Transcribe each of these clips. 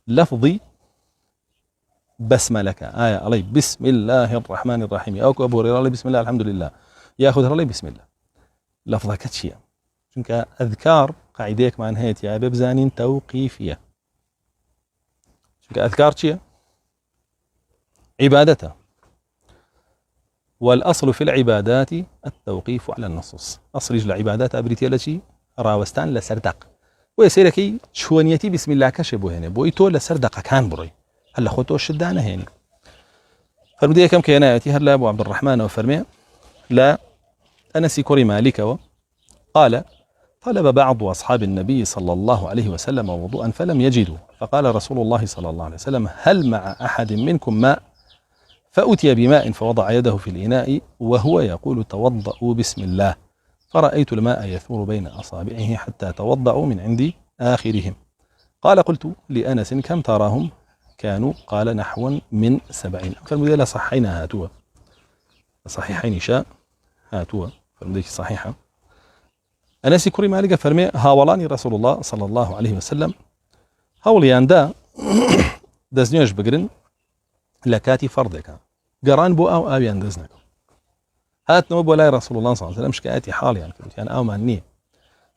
لفظي بسملك آية علي بسم الله الرحمن الرحيم أو أبو هريرة بسم الله الحمد لله ياخذ علي بسم الله لفظك كتشيا چونك أذكار قاعديك مع نهاية يا ببزانين توقيفية چونك أذكار تشيا عبادته والأصل في العبادات التوقيف على النصوص أصل العبادات أبريتي التي راوستان لسردق ويسيركي شونيتي بسم الله كشبه هنا بويتو لسردق كان بري هلا خوتو الشدانة هنا فرمديه كم كينايتي هلا أبو عبد الرحمن وفرمي لا أنس كري مالك قال طلب بعض أصحاب النبي صلى الله عليه وسلم وضوءا فلم يجدوا فقال رسول الله صلى الله عليه وسلم هل مع أحد منكم ماء فأتي بماء فوضع يده في الإناء وهو يقول توضأوا بسم الله فرأيت الماء يثور بين أصابعه حتى توضأوا من عند آخرهم قال قلت لأنس كم تراهم كانوا قال نحو من 70 فالمدينة صحينا هاتوا صحيحين شاء هاتوا فالمدينة صحيحة أنس كري مالك فرمي هاولاني رسول الله صلى الله عليه وسلم هاوليان دا دزنيوش بقرن لكاتي فرضك قران بو أو آبيان دزنك هات نوب ولا رسول الله صلى الله عليه وسلم شكاتي حالي يعني أو ماني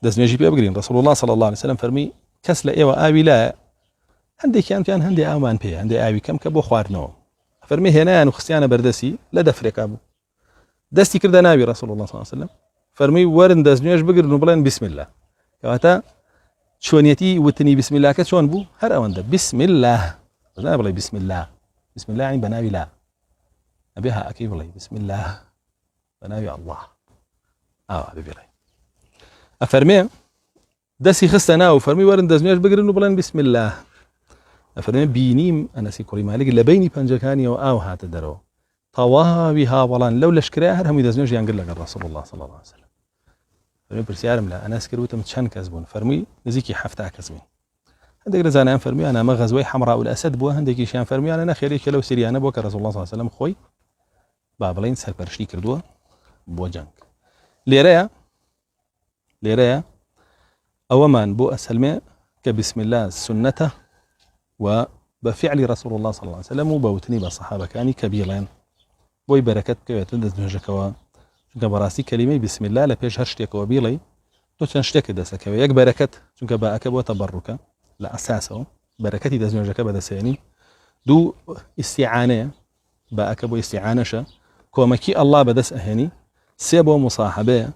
دزنيوش بقرن رسول الله صلى الله عليه وسلم فرمي كسل إيوة آبي لا هندي كان هندي أو مان بي هندي آبي كم كبو خوارنو فرمي هنا نخستيانا بردسي لا دفرك أبو دستي كردا نابي رسول الله صلى الله عليه وسلم فرمي ورن دزنيوش بقرن بلين بسم الله كواتا شونيتي وتني بسم الله كشون بو هر أوان بسم الله لا بلي بسم الله بسم الله يعني بناوي لا أبيها أكيد بلي بسم الله بناوي الله أبي بلي أفرمي دسي خستنا وفرمي ورن دزنيوش بقرن بلين بسم الله أفرمي بينيم أنا سيكوري مالك إلا بيني بانجكاني وآو هات درو طواويها ولان لو لشكريها هرهم دزنيوش ينقل لك الرسول الله صلى الله عليه وسلم فرمي برسيارم لا أنا سكروتم تشان كذبون فرمي نزيكي حفتا كذبين عندك رزانا فرمي أنا مغزوي حمراء الأسد بو عندك شيان فرمي أنا خيري لو سريانا بوك رسول الله صلى الله عليه وسلم خوي بابلين سر برشي كردوه بو جنك ليريا أومان بو أسلمي كبسم الله سنته وبفعل رسول الله صلى الله عليه وسلم وبوتني بالصحابة كاني كبيرين بوي بركت كويت دزنجكوا چونکە بەڕاستی کەلیمەی بسم الله لە پێش هەر شتێکەوە بیڵێ تۆ چەند شتێکت دەسەکەوێت یەک بەرەکەت چونکە باەکە بۆ تەبەڕوکە لە ئەساسەوە بەرەکەتی دەستنوێژەکە بەدەسێنی دوو ئیستیعانەیە باەکە بۆ ئیستیعانەشە کۆمەکی ئەڵڵا بەدەست ئەهێنی سێ بۆ مصاحبەیە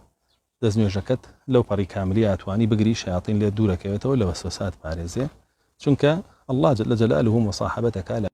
دەستنوێژەکەت لەو پەڕی کاملی ئاتوانی بگری شیاطین لێ دوورەکەوێتەوە لە وەسوسات پارێزێ چونکە الله جل جلاله مصاحبەتەکە